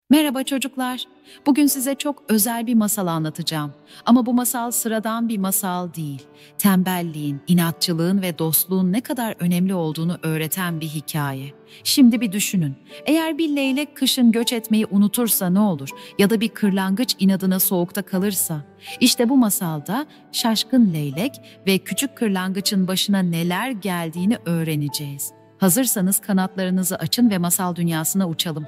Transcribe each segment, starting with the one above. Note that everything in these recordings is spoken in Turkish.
Merhaba çocuklar. Bugün size çok özel bir masal anlatacağım. Ama bu masal sıradan bir masal değil. Tembelliğin, inatçılığın ve dostluğun ne kadar önemli olduğunu öğreten bir hikaye. Şimdi bir düşünün. Eğer bir leylek kışın göç etmeyi unutursa ne olur? Ya da bir kırlangıç inadına soğukta kalırsa? İşte bu masalda şaşkın leylek ve küçük kırlangıçın başına neler geldiğini öğreneceğiz. Hazırsanız kanatlarınızı açın ve masal dünyasına uçalım.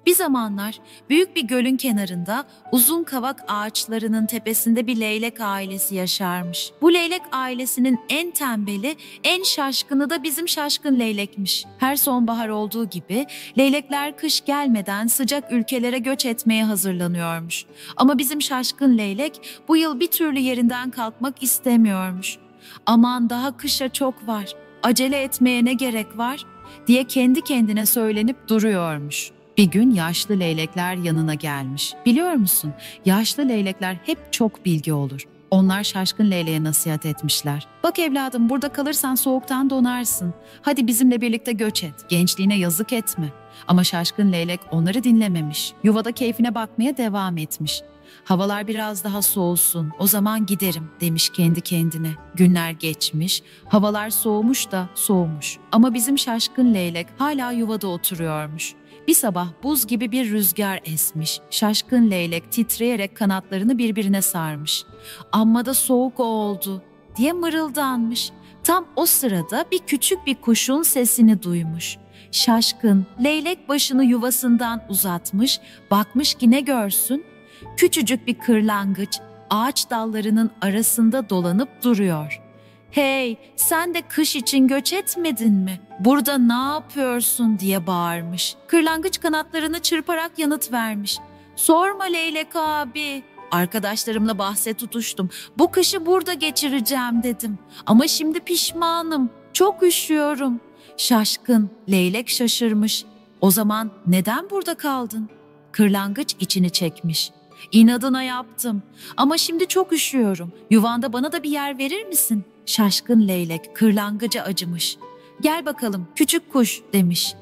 Bir zamanlar büyük bir gölün kenarında uzun kavak ağaçlarının tepesinde bir leylek ailesi yaşarmış. Bu leylek ailesinin en tembeli, en şaşkını da bizim şaşkın leylekmiş. Her sonbahar olduğu gibi leylekler kış gelmeden sıcak ülkelere göç etmeye hazırlanıyormuş. Ama bizim şaşkın leylek bu yıl bir türlü yerinden kalkmak istemiyormuş. Aman daha kışa çok var, acele etmeye ne gerek var diye kendi kendine söylenip duruyormuş. Bir gün yaşlı leylekler yanına gelmiş. Biliyor musun? Yaşlı leylekler hep çok bilgi olur. Onlar şaşkın leyleğe nasihat etmişler. Bak evladım, burada kalırsan soğuktan donarsın. Hadi bizimle birlikte göç et. Gençliğine yazık etme. Ama şaşkın leylek onları dinlememiş. Yuvada keyfine bakmaya devam etmiş. Havalar biraz daha soğusun, o zaman giderim demiş kendi kendine. Günler geçmiş, havalar soğumuş da soğumuş. Ama bizim şaşkın leylek hala yuvada oturuyormuş. Bir sabah buz gibi bir rüzgar esmiş. Şaşkın leylek titreyerek kanatlarını birbirine sarmış. "Amma da soğuk oldu" diye mırıldanmış. Tam o sırada bir küçük bir kuşun sesini duymuş. Şaşkın leylek başını yuvasından uzatmış, bakmış ki ne görsün? Küçücük bir kırlangıç ağaç dallarının arasında dolanıp duruyor. "Hey, sen de kış için göç etmedin mi? Burada ne yapıyorsun?" diye bağırmış. Kırlangıç kanatlarını çırparak yanıt vermiş. "Sorma Leylek abi. Arkadaşlarımla bahse tutuştum. Bu kışı burada geçireceğim dedim. Ama şimdi pişmanım. Çok üşüyorum." Şaşkın leylek şaşırmış. "O zaman neden burada kaldın?" Kırlangıç içini çekmiş. "İnadına yaptım. Ama şimdi çok üşüyorum. Yuvanda bana da bir yer verir misin?" Şaşkın leylek kırlangıca acımış. "Gel bakalım küçük kuş" demiş.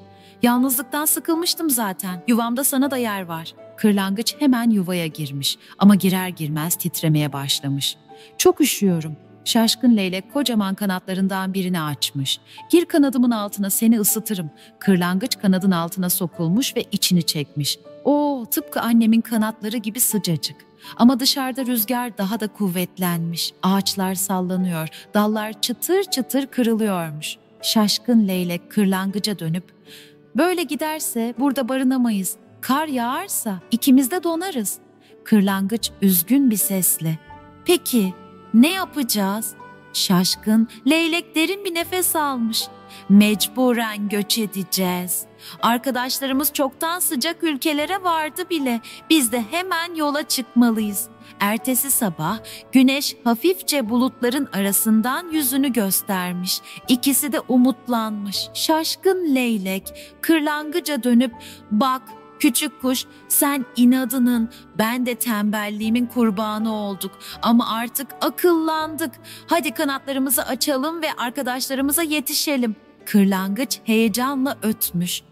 "Yalnızlıktan sıkılmıştım zaten. Yuvamda sana da yer var." Kırlangıç hemen yuvaya girmiş ama girer girmez titremeye başlamış. "Çok üşüyorum." Şaşkın leylek kocaman kanatlarından birini açmış. "Gir kanadımın altına, seni ısıtırım." Kırlangıç kanadın altına sokulmuş ve içini çekmiş. O tıpkı annemin kanatları gibi sıcacık. Ama dışarıda rüzgar daha da kuvvetlenmiş. Ağaçlar sallanıyor, dallar çıtır çıtır kırılıyormuş. Şaşkın leylek kırlangıca dönüp, "Böyle giderse burada barınamayız. Kar yağarsa ikimiz de donarız." Kırlangıç üzgün bir sesle, "Peki ne yapacağız?" Şaşkın leylek derin bir nefes almış. "Mecburen göç edeceğiz. Arkadaşlarımız çoktan sıcak ülkelere vardı bile. Biz de hemen yola çıkmalıyız." Ertesi sabah güneş hafifçe bulutların arasından yüzünü göstermiş. İkisi de umutlanmış. Şaşkın leylek kırlangıca dönüp, "Bak küçük kuş, sen inadının, ben de tembelliğimin kurbanı olduk. Ama artık akıllandık. Hadi kanatlarımızı açalım ve arkadaşlarımıza yetişelim." Kırlangıç heyecanla ötmüş.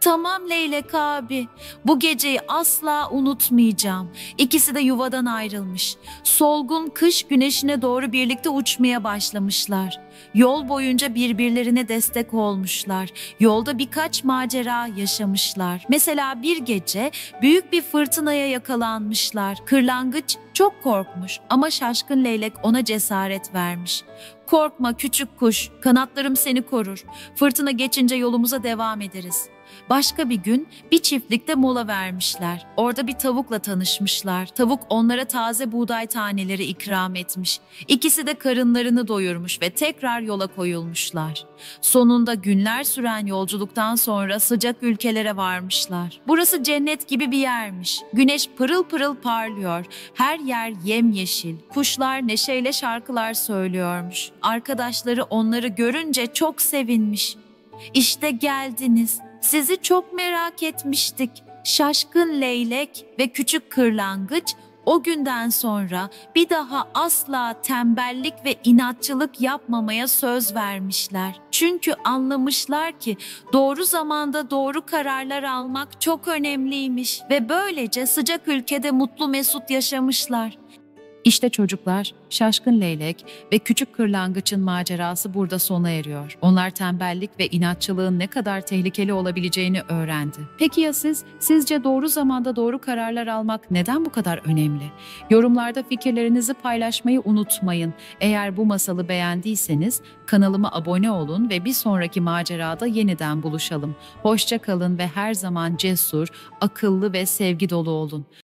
"Tamam Leylek abi, bu geceyi asla unutmayacağım." İkisi de yuvadan ayrılmış. Solgun kış güneşine doğru birlikte uçmaya başlamışlar. Yol boyunca birbirlerine destek olmuşlar. Yolda birkaç macera yaşamışlar. Mesela bir gece büyük bir fırtınaya yakalanmışlar. Kırlangıç çok korkmuş ama şaşkın leylek ona cesaret vermiş. "Korkma küçük kuş, kanatlarım seni korur. Fırtına geçince yolumuza devam ederiz." Başka bir gün bir çiftlikte mola vermişler. Orada bir tavukla tanışmışlar. Tavuk onlara taze buğday taneleri ikram etmiş. İkisi de karınlarını doyurmuş ve tekrar yola koyulmuşlar. Sonunda günler süren yolculuktan sonra sıcak ülkelere varmışlar. Burası cennet gibi bir yermiş. Güneş pırıl pırıl parlıyor. Her yer yemyeşil. Kuşlar neşeyle şarkılar söylüyormuş. Arkadaşları onları görünce çok sevinmiş. "İşte geldiniz. Sizi çok merak etmiştik." Şaşkın leylek ve küçük kırlangıç o günden sonra bir daha asla tembellik ve inatçılık yapmamaya söz vermişler. Çünkü anlamışlar ki doğru zamanda doğru kararlar almak çok önemliymiş ve böylece sıcak ülkede mutlu mesut yaşamışlar. İşte çocuklar, Şaşkın Leylek ve Küçük Kırlangıç'ın macerası burada sona eriyor. Onlar tembellik ve inatçılığın ne kadar tehlikeli olabileceğini öğrendi. Peki ya siz? Sizce doğru zamanda doğru kararlar almak neden bu kadar önemli? Yorumlarda fikirlerinizi paylaşmayı unutmayın. Eğer bu masalı beğendiyseniz kanalıma abone olun ve bir sonraki macerada yeniden buluşalım. Hoşça kalın ve her zaman cesur, akıllı ve sevgi dolu olun.